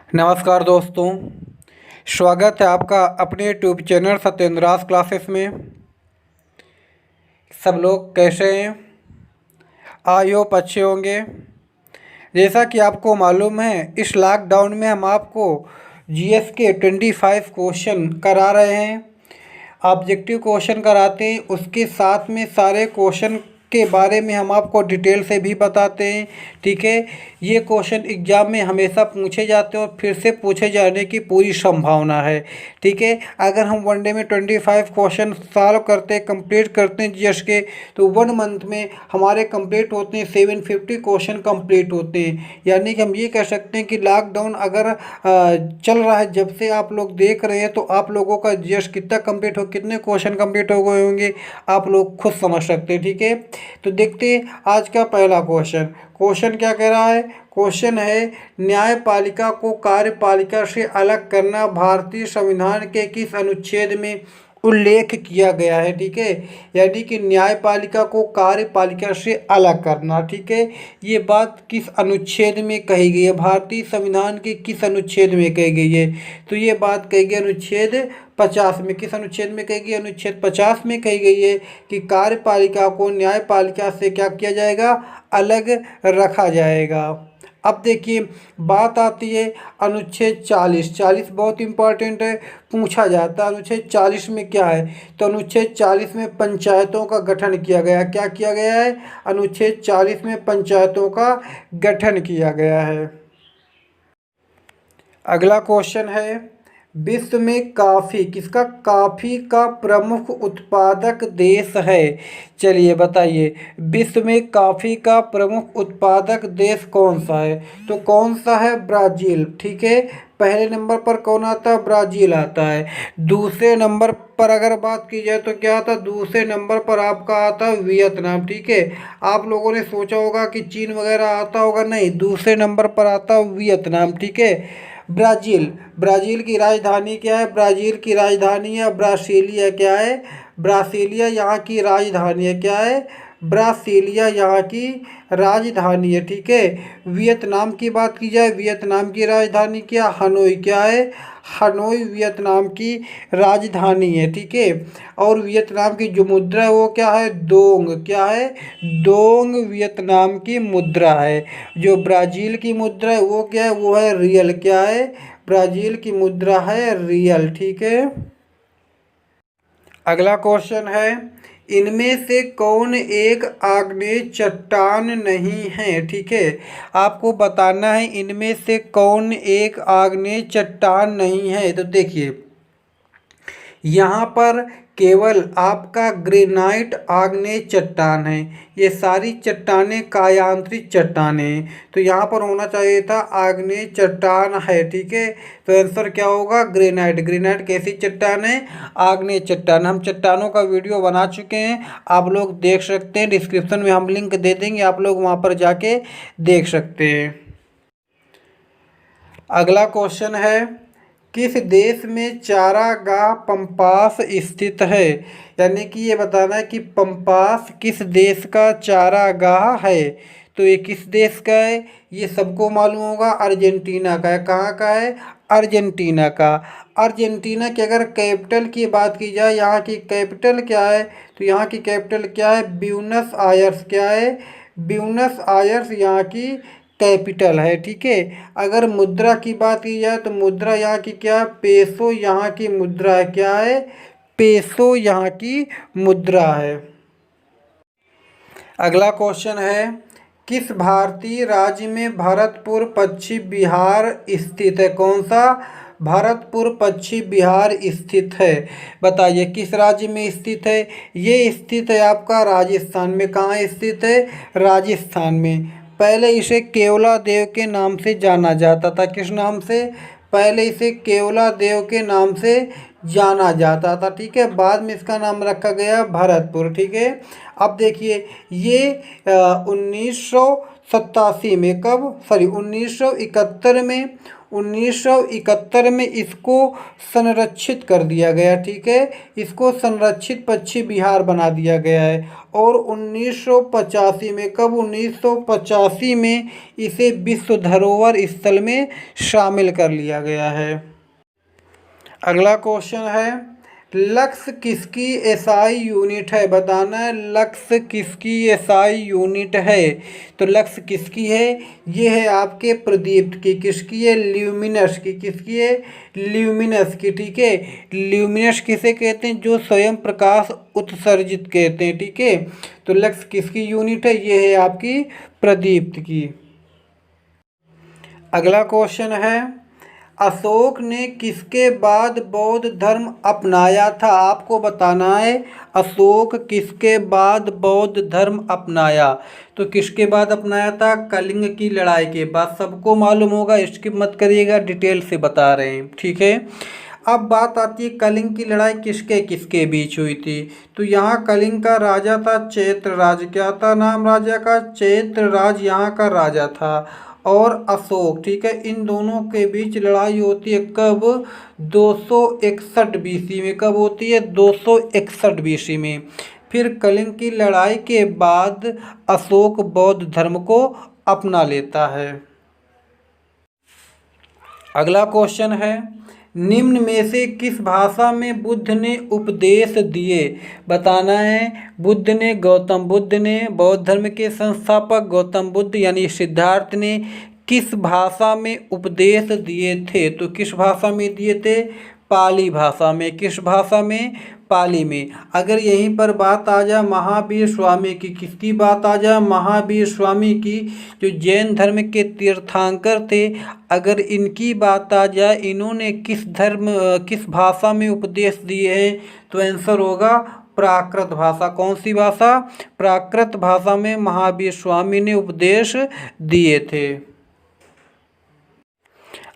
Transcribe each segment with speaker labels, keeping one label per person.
Speaker 1: नमस्कार दोस्तों, स्वागत है आपका अपने यूट्यूब चैनल सत्येंद्रास क्लासेस में। सब लोग कैसे हैं? आई होप अच्छे होंगे। जैसा कि आपको मालूम है, इस लॉकडाउन में हम आपको जीएस के 25 क्वेश्चन करा रहे हैं। ऑब्जेक्टिव क्वेश्चन कराते हैं, उसके साथ में सारे क्वेश्चन के बारे में हम आपको डिटेल से भी बताते हैं। ठीक है, ये क्वेश्चन एग्जाम में हमेशा पूछे जाते हैं और फिर से पूछे जाने की पूरी संभावना है। ठीक है, अगर हम वनडे में 25 क्वेश्चन सॉल्व करते हैं, कंप्लीट करते हैं जीएस के, तो 1 मंथ में हमारे कंप्लीट होते हैं 750 क्वेश्चन कंप्लीट होते हैं। यानी कि हम ये कह सकते हैं कि लॉकडाउन अगर चल रहा है, जब से आप लोग देख रहे हैं, तो आप लोगों का जीएस कितना कंप्लीट हो, कितने क्वेश्चन कंप्लीट हो गए होंगे, आप लोग खुद समझ सकते हैं। ठीक है, तो देखते हैं आज का पहला क्वेश्चन। क्वेश्चन क्या कह रहा है? क्वेश्चन है, न्यायपालिका को कार्यपालिका से अलग करना भारतीय संविधान के किस अनुच्छेद में उल्लेख किया गया है? ठीक है, यानी कि न्यायपालिका को कार्यपालिका से अलग करना। ठीक है, ये बात किस अनुच्छेद में कही गई है? भारतीय संविधान के किस अनुच्छेद में कही गई है? तो ये बात कही गई अनुच्छेद 50 में। किस अनुच्छेद में कही गई? अनुच्छेद 50 में कही गई है कि कार्यपालिका को न्यायपालिका से क्या किया जाएगा? अलग रखा जाएगा। अब देखिए, बात आती है अनुच्छेद 40। 40 बहुत इंपॉर्टेंट है, पूछा जाता है। अनुच्छेद 40 में क्या है? तो अनुच्छेद 40 में पंचायतों का गठन किया गया। क्या किया गया है? अनुच्छेद 40 में पंचायतों का गठन किया गया है। अगला क्वेश्चन है, विश्व में कॉफ़ी किसका कॉफ़ी का प्रमुख उत्पादक देश है? चलिए बताइए, विश्व में कॉफ़ी का प्रमुख उत्पादक देश कौन सा है? तो कौन सा है? ब्राज़ील। ठीक है, पहले नंबर पर कौन आता है? ब्राज़ील आता है। दूसरे नंबर पर अगर बात की जाए तो क्या आता है? दूसरे नंबर पर आपका आता है वियतनाम। ठीक है, आप लोगों ने सोचा होगा कि चीन वगैरह आता होगा, नहीं, दूसरे नंबर पर आता है वियतनाम। ठीक है, ब्राज़ील। ब्राज़ील की राजधानी क्या है? ब्राज़ील की राजधानी है ब्रासिलिया। क्या है? ब्रासिलिया यहाँ की राजधानी है। क्या है? ब्रासिलिया यहाँ की राजधानी है। ठीक है, वियतनाम की बात की जाए, वियतनाम की राजधानी क्या? हनोई। क्या है? हनोई वियतनाम की राजधानी है। ठीक है, और वियतनाम की जो मुद्रा है वो क्या है? डोंग। क्या है? डोंग वियतनाम की मुद्रा है। जो ब्राज़ील की मुद्रा है वो क्या है? वो है रियल। क्या है? ब्राज़ील की मुद्रा है रियल। ठीक है, अगला क्वेश्चन है, इनमें से कौन एक आग्नेय चट्टान नहीं है? ठीक है, आपको बताना है इनमें से कौन एक आग्नेय चट्टान नहीं है। तो देखिए, यहाँ पर केवल आपका ग्रेनाइट आग्नेय चट्टान है। ये सारी चट्टानें कायांतरित चट्टानें हैं, तो यहाँ पर होना चाहिए था आग्नेय चट्टान है। ठीक है, तो आंसर क्या होगा? ग्रेनाइट। ग्रेनाइट कैसी चट्टान है? आग्नेय चट्टान। हम चट्टानों का वीडियो बना चुके हैं, आप लोग देख सकते हैं। डिस्क्रिप्शन में हम लिंक दे देंगे, आप लोग वहाँ पर जाके देख सकते हैं। अगला क्वेश्चन है, किस देश में चारागाह पंपास स्थित है? यानी कि ये बताना है कि पंपास किस देश का चारागाह है। तो ये किस देश का है? ये सबको मालूम होगा, अर्जेंटीना का है। कहाँ का है? अर्जेंटीना का। अर्जेंटीना की अगर कैपिटल की बात की जाए, यहाँ की कैपिटल क्या है? तो यहाँ की कैपिटल क्या है? Buenos Aires. क्या है? ब्यूनस आयर्स यहाँ की कैपिटल है। ठीक है, अगर मुद्रा की बात की जाए तो मुद्रा यहाँ की क्या है? पेसो यहाँ की मुद्रा है। क्या है? पेसो यहाँ की मुद्रा है। अगला क्वेश्चन है, किस भारतीय राज्य में भरतपुर पश्चिम बिहार स्थित है? कौन सा? भरतपुर पश्चिम बिहार स्थित है। बताइए किस राज्य में स्थित है? ये स्थित है आपका राजस्थान में। कहाँ स्थित है? राजस्थान में। पहले इसे केवला देव के नाम से जाना जाता था। किस नाम से? पहले इसे केवला देव के नाम से जाना जाता था। ठीक है, बाद में इसका नाम रखा गया भरतपुर। ठीक है, अब देखिए, ये 1987 में, कब? सॉरी, 1971 में 1971 में इसको संरक्षित कर दिया गया, ठीक है, इसको संरक्षित पक्षी विहार बना दिया गया है। और 1985 में, कब, 1985 में इसे विश्व धरोहर स्थल में शामिल कर लिया गया है। अगला क्वेश्चन है, लक्ष्य किसकी एसआई यूनिट है, बताना है लक्ष्य किसकी एसआई यूनिट है। तो लक्ष्य किसकी है, ये है आपके प्रदीप्त की, किसकी है, ल्यूमिनस की, किसकी है, ल्यूमिनस की, ठीक है। ल्यूमिनस किसे कहते हैं, जो स्वयं प्रकाश उत्सर्जित कहते हैं, ठीक है। तो लक्ष्य किसकी यूनिट है, ये है आपकी प्रदीप्त की। अगला क्वेश्चन है, अशोक ने किसके बाद बौद्ध धर्म अपनाया था, आपको बताना है अशोक किसके बाद बौद्ध धर्म अपनाया। तो किसके बाद अपनाया था, कलिंग की लड़ाई के बाद, सबको मालूम होगा, स्किप मत करिएगा, डिटेल से बता रहे हैं, ठीक है। अब बात आती है कलिंग की लड़ाई किसके किसके बीच हुई थी। तो यहाँ कलिंग का राजा था चैत्रराज, क्या था नाम राजा का, चैत्रराज यहाँ का राजा था। और अशोक, ठीक है, इन दोनों के बीच लड़ाई होती है कब, 261 बीसी में, कब होती है, 261 बीसी में। फिर कलिंग की लड़ाई के बाद अशोक बौद्ध धर्म को अपना लेता है। अगला क्वेश्चन है, निम्न में से किस भाषा में बुद्ध ने उपदेश दिए, बताना है। बुद्ध ने, गौतम बुद्ध ने, बौद्ध धर्म के संस्थापक गौतम बुद्ध यानी सिद्धार्थ ने किस भाषा में उपदेश दिए थे। तो किस भाषा में दिए थे, पाली भाषा में, किस भाषा में, पाली में। अगर यहीं पर बात आ जाए महावीर स्वामी की, किसकी बात आ जाए, महावीर स्वामी की, जो जैन धर्म के तीर्थंकर थे, अगर इनकी बात आ जाए, इन्होंने किस भाषा में उपदेश दिए हैं, तो आंसर होगा प्राकृत भाषा। कौन सी भाषा, प्राकृत भाषा में महावीर स्वामी ने उपदेश दिए थे।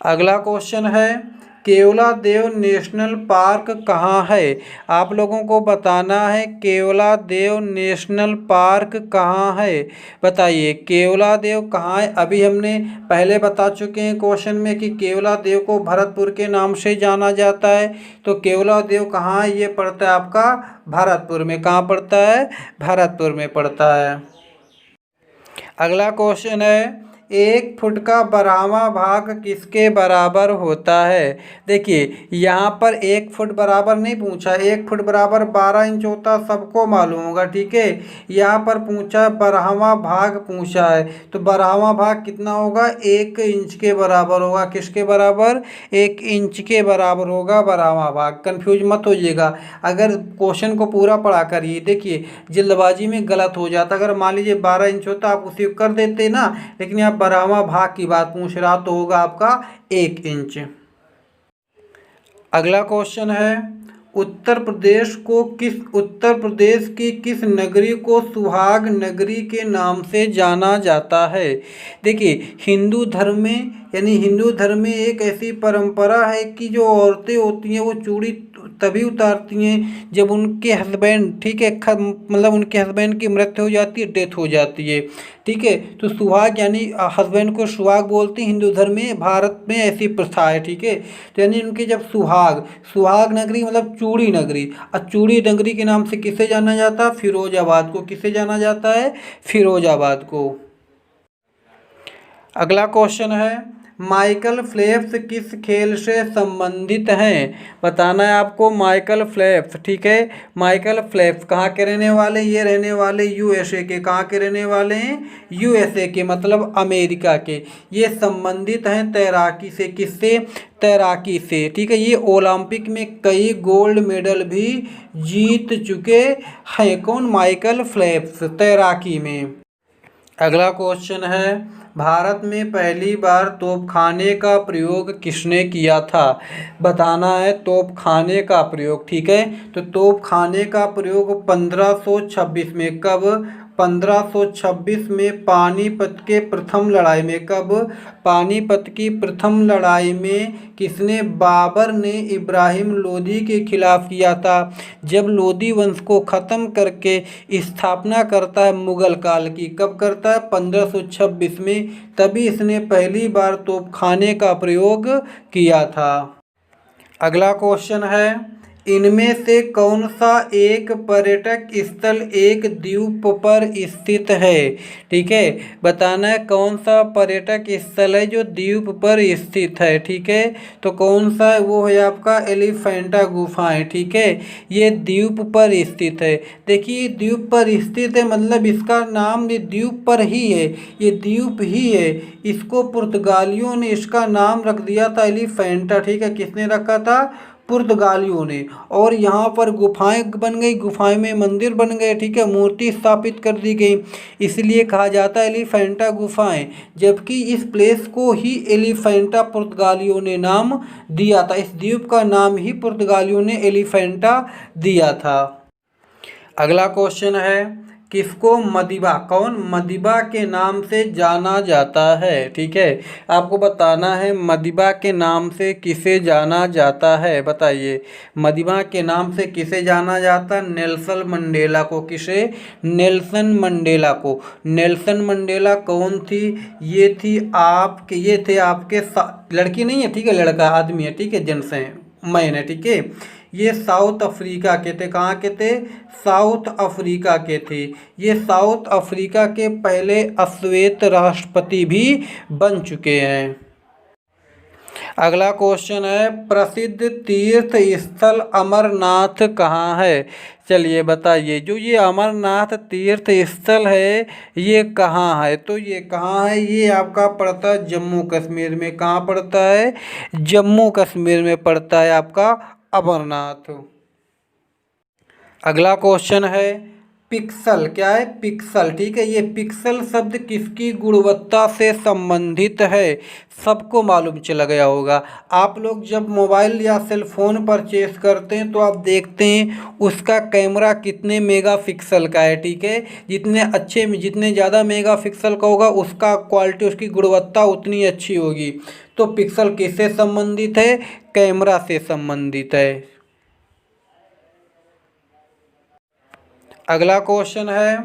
Speaker 1: अगला क्वेश्चन है, केवलादेव नेशनल पार्क कहाँ है, आप लोगों को बताना है केवलादेव नेशनल पार्क कहाँ है। बताइए केवलादेव कहाँ है। अभी हमने पहले बता चुके हैं क्वेश्चन में कि केवलादेव को भरतपुर के नाम से जाना जाता है। तो केवलादेव कहाँ है, ये पड़ता है आपका भरतपुर में। कहाँ पड़ता है, भरतपुर में पड़ता है। अगला क्वेश्चन है, 1 फुट का 12वां भाग किसके बराबर होता है। देखिए यहाँ पर 1 फुट बराबर नहीं पूछा, 1 फुट बराबर 12 इंच होता, सबको मालूम होगा, ठीक है। यहाँ पर पूछा 12वां भाग पूछा है, तो 12वां भाग कितना होगा, 1 इंच के बराबर होगा। किसके बराबर, 1 इंच के बराबर होगा 12वां भाग। कन्फ्यूज मत होइएगा, अगर क्वेश्चन को पूरा पढ़ा करिए। देखिए जल्दबाजी में गलत हो जाता, अगर मान लीजिए 12 इंच होता आप उसे कर देते ना, लेकिन आप 12वां भाग की बात पूछ रहा तो होगा आपका 1 इंच। अगला क्वेश्चन है, उत्तर प्रदेश की किस नगरी को सुहाग नगरी के नाम से जाना जाता है। देखिए हिंदू धर्म में एक ऐसी परंपरा है कि जो औरतें होती हैं वो चूड़ी तभी उतारती हैं जब उनके हस्बैंड, ठीक है, मतलब उनके हस्बैंड की मृत्यु हो जाती है, डेथ हो जाती है, ठीक है। तो सुहाग यानी हस्बैंड को सुहाग बोलते हैं हिंदू धर्म में, भारत में ऐसी प्रथा है, ठीक है। तो यानी उनके जब सुहाग नगरी मतलब चूड़ी नगरी, और चूड़ी नगरी के नाम से किसे जाना जाता है, फिरोजाबाद को। किसे जाना जाता है, फिरोजाबाद को। अगला क्वेश्चन है, माइकल फेल्प्स किस खेल से संबंधित हैं। बताना है आपको माइकल फेल्प्स, ठीक है। माइकल फेल्प्स कहाँ के रहने वाले, ये रहने वाले यूएसए के। कहाँ के रहने वाले हैं, यूएसए के, मतलब अमेरिका के। ये संबंधित हैं तैराकी से, किससे, तैराकी से, ठीक है। ये ओलंपिक में कई गोल्ड मेडल भी जीत चुके हैं। कौन, माइकल फेल्प्स, तैराकी में। अगला क्वेश्चन है, भारत में पहली बार तोपखाने का प्रयोग किसने किया था। बताना है तोपखाने का प्रयोग, ठीक है। तो तोपखाने का प्रयोग 1526 में, कब, 1526 में पानीपत के प्रथम लड़ाई में। कब? पानीपत की प्रथम लड़ाई में किसने? बाबर ने इब्राहिम लोदी के खिलाफ किया था। जब लोदी वंश को ख़त्म करके स्थापना करता है मुगल काल की, कब करता है? 1526 में। तभी इसने पहली बार तोपखाने का प्रयोग किया था। अगला क्वेश्चन है, इनमें से कौन सा एक पर्यटक स्थल एक द्वीप पर स्थित है? ठीक है, बताना है कौन सा पर्यटक स्थल है जो द्वीप पर स्थित है। ठीक है, तो कौन सा है? वो है आपका एलिफेंटा गुफाएं। ठीक है, ये द्वीप पर स्थित है। देखिए द्वीप पर स्थित है मतलब इसका नाम ये द्वीप पर ही है, ये द्वीप ही है। इसको पुर्तगालियों ने इसका नाम रख दिया था एलिफेंटा। ठीक है, किसने रखा था? पुर्तगालियों ने। और यहाँ पर गुफाएं बन गई, गुफाएं में मंदिर बन गए। ठीक है, मूर्ति स्थापित कर दी गई, इसलिए कहा जाता है एलिफेंटा गुफाएं। जबकि इस प्लेस को ही एलिफेंटा पुर्तगालियों ने नाम दिया था, इस द्वीप का नाम ही पुर्तगालियों ने एलिफेंटा दिया था। अगला क्वेश्चन है, किसको मदिबा, कौन मदिबा के नाम से जाना जाता है? ठीक है, आपको बताना है मदिबा के नाम से किसे जाना जाता है, बताइए। मदिबा के नाम से किसे जाना जाता है? नेल्सन मंडेला को। किसे? नेल्सन मंडेला को। नेल्सन मंडेला कौन थी? ये थे आपके लड़की नहीं है, ठीक है, लड़का आदमी है, ठीक है, जेंट्स हैं, मैन है। ठीक है, ये साउथ अफ्रीका के थे। कहाँ के थे? साउथ अफ्रीका के थे। ये साउथ अफ्रीका के पहले अश्वेत राष्ट्रपति भी बन चुके हैं। अगला क्वेश्चन है, प्रसिद्ध तीर्थ स्थल अमरनाथ कहाँ है? चलिए बताइए, जो ये अमरनाथ तीर्थ स्थल है ये कहाँ है? तो ये कहाँ है? ये आपका पड़ता है जम्मू कश्मीर में। कहाँ पड़ता है? जम्मू कश्मीर में पड़ता है आपका अमरनाथ। अगला क्वेश्चन है, पिक्सल क्या है? पिक्सल। ठीक है, ये पिक्सल शब्द किसकी गुणवत्ता से संबंधित है? सबको मालूम चला गया होगा। आप लोग जब मोबाइल या सेल फोन परचेस करते हैं तो आप देखते हैं उसका कैमरा कितने मेगापिक्सल का है। ठीक है, जितने ज़्यादा मेगापिक्सल का होगा उसका क्वालिटी, उसकी गुणवत्ता उतनी अच्छी होगी। तो पिक्सल किससे संबंधित है? कैमरा से संबंधित है। अगला क्वेश्चन है,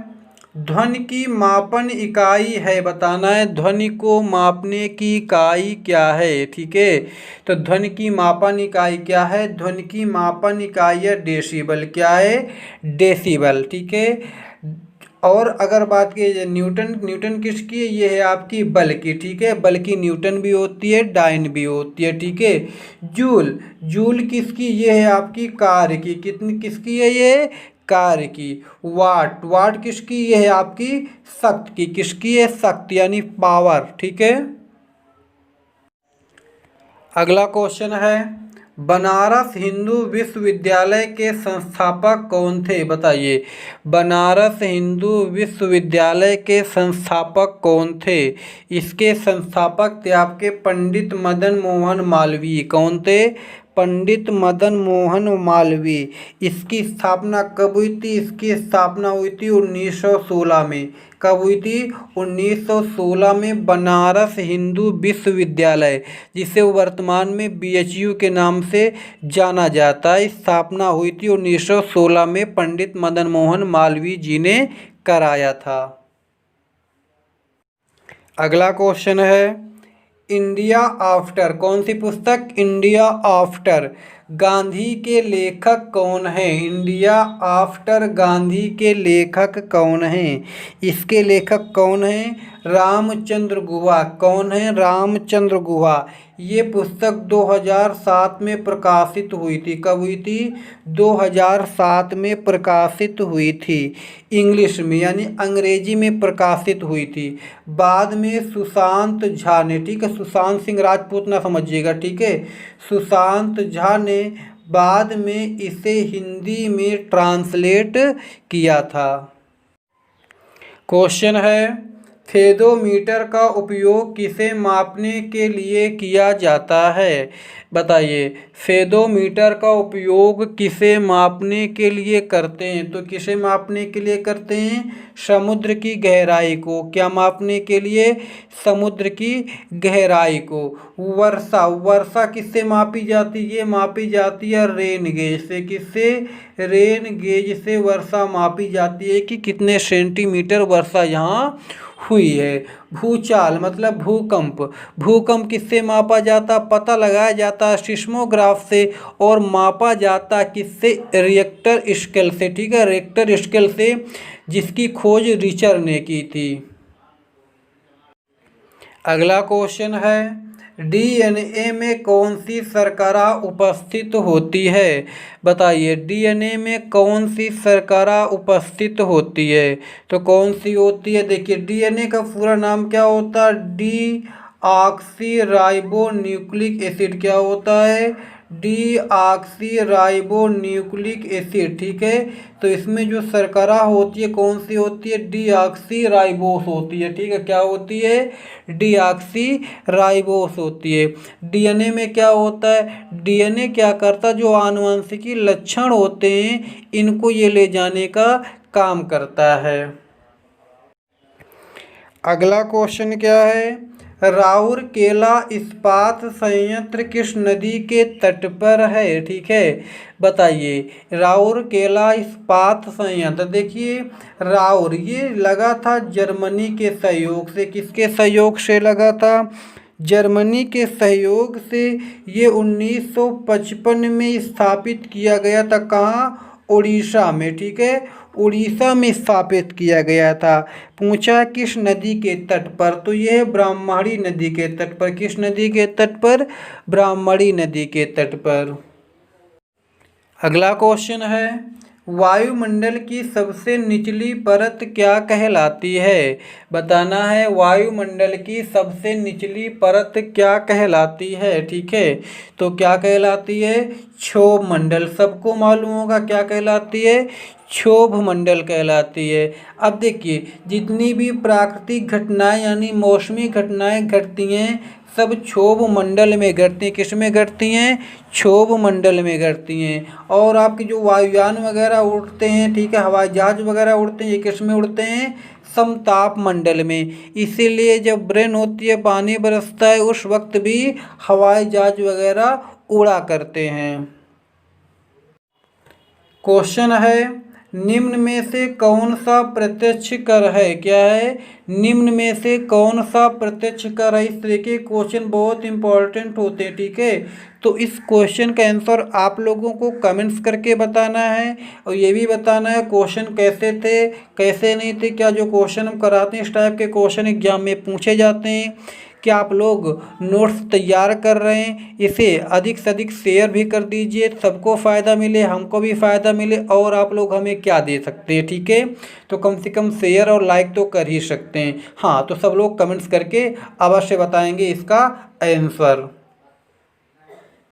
Speaker 1: ध्वनि की मापन इकाई है, बताना है ध्वनि को मापने की इकाई क्या है? ठीक है, तो ध्वनि की मापन इकाई क्या है? ध्वनि की मापन इकाई है डेसिबल। क्या है? डेसिबल। ठीक है, और अगर बात की जाए न्यूटन किसकी है? ये है आपकी बल की। ठीक है, बल की न्यूटन भी होती है, डाइन भी होती है। ठीक है, जूल किसकी? ये है आपकी कार्य की। किसकी है ये? कार्य की। वाट किसकी? ये है आपकी शक्ति की। किसकी है? शक्ति यानी पावर। ठीक है, अगला क्वेश्चन है, बनारस हिंदू विश्वविद्यालय के संस्थापक कौन थे? बताइए, बनारस हिंदू विश्वविद्यालय के संस्थापक कौन थे? इसके संस्थापक थे आपके पंडित मदन मोहन मालवीय। कौन थे? पंडित मदन मोहन मालवीय। इसकी स्थापना कब हुई थी? इसकी स्थापना हुई थी 1916 में। कब हुई थी? 1916 में बनारस हिंदू विश्वविद्यालय, जिसे वर्तमान में BHU के नाम से जाना जाता है, स्थापना हुई थी 1916 में। पंडित मदन मोहन मालवीय जी ने कराया था। अगला क्वेश्चन है, इंडिया आफ्टर, कौन सी पुस्तक? इंडिया आफ्टर गांधी के लेखक कौन है? इंडिया आफ्टर गांधी के लेखक कौन हैं? इसके लेखक कौन हैं? रामचंद्र गुहा। कौन है? रामचंद्र गुहा। ये पुस्तक 2007 में प्रकाशित हुई थी। कब हुई थी? 2007 में प्रकाशित हुई थी, इंग्लिश में यानी अंग्रेजी में प्रकाशित हुई थी। बाद में सुशांत झा ने, ठीक है, सुशांत सिंह राजपूत ना समझिएगा, ठीक है, सुशांत झा ने बाद में इसे हिंदी में ट्रांसलेट किया था। क्वेश्चन है, फेदोमीटर का उपयोग किसे मापने के लिए किया जाता है? बताइए, फेदोमीटर का उपयोग किसे मापने के लिए करते हैं? तो किसे मापने के लिए करते हैं? समुद्र की गहराई को। क्या मापने के लिए? समुद्र की गहराई को। वर्षा, वर्षा किससे मापी जाती है? ये मापी जाती है रेन गेज से। किससे? रेन गेज से वर्षा मापी जाती है कि कितने सेंटीमीटर वर्षा यहाँ हुई है। भूचाल मतलब भूकंप, भूकंप किससे मापा जाता? पता लगाया जाता सिस्मोग्राफ से और मापा जाता किससे? रिएक्टर स्केल से। ठीक है, रिएक्टर स्केल से, जिसकी खोज रिचर ने की थी। अगला क्वेश्चन है, डीएनए में कौन सी शर्करा उपस्थित होती है? बताइए, डीएनए में कौन सी शर्करा उपस्थित होती है? तो कौन सी होती है? देखिए, डीएनए का पूरा नाम क्या होता है? D oxy ribo nucleic acid. क्या होता है? D oxy ribo nucleic acid. ठीक है, तो इसमें जो शर्करा होती है कौन सी होती है? डी ऑक्सी राइबोस होती है। ठीक है, क्या होती है? डी ऑक्सी राइबोस होती है। डीएनए में क्या होता है? डीएनए क्या करता है? जो आनुवंशिकी लक्षण होते हैं इनको ये ले जाने का काम करता है। अगला क्वेश्चन क्या है, राउरकेला इस्पात संयंत्र किस नदी के तट पर है? ठीक है, बताइए, राउरकेला इस्पात संयंत्र। देखिए, राउर ये लगा था जर्मनी के सहयोग से। किसके सहयोग से लगा था? जर्मनी के सहयोग से। ये 1955 में स्थापित किया गया था। कहाँ? उड़ीसा में। ठीक है, उड़ीसा में स्थापित किया गया था। पूछा किस नदी के तट पर? तो यह है ब्राह्मणी नदी के तट पर। किस नदी के तट पर? ब्राह्मणी नदी के तट पर। अगला क्वेश्चन है, वायुमंडल की सबसे निचली परत क्या कहलाती है? बताना है, वायुमंडल की सबसे निचली परत क्या कहलाती है? ठीक है, तो क्या कहलाती है? क्षोभ मंडल। सबको मालूम होगा क्या कहलाती है? क्षोभ मंडल कहलाती है। अब देखिए, जितनी भी प्राकृतिक घटनाएं यानी मौसमी घटनाएं घटती हैं सब क्षोभ मंडल में घटती हैं। किस में घटती हैं? क्षोभ मंडल में घटती हैं। और आपके जो वायुयान वगैरह उड़ते हैं, ठीक है, हवाई जहाज वगैरह उड़ते हैं, ये किस में उड़ते हैं? समताप मंडल में। इसीलिए जब ब्रेन होती है, पानी बरसता है, उस वक्त भी हवाई जहाज वगैरह उड़ा करते हैं। क्वेश्चन है, निम्न में से कौन सा प्रत्यक्ष कर है? क्या है? निम्न में से कौन सा प्रत्यक्ष कर है? इस तरह के क्वेश्चन बहुत इंपॉर्टेंट होते हैं। ठीक है, तो इस क्वेश्चन का आंसर आप लोगों को कमेंट्स करके बताना है और ये भी बताना है क्वेश्चन कैसे थे कैसे नहीं थे। क्या जो क्वेश्चन हम कराते हैं इस टाइप के क्वेश्चन एग्जाम में पूछे जाते हैं? क्या आप लोग नोट्स तैयार कर रहे हैं? इसे अधिक से अधिक शेयर भी कर दीजिए, सबको फ़ायदा मिले, हमको भी फ़ायदा मिले। और आप लोग हमें क्या दे सकते हैं? ठीक है, तो कम से कम शेयर और लाइक तो कर ही सकते हैं। हाँ, तो सब लोग कमेंट्स करके अवश्य बताएंगे इसका आंसर।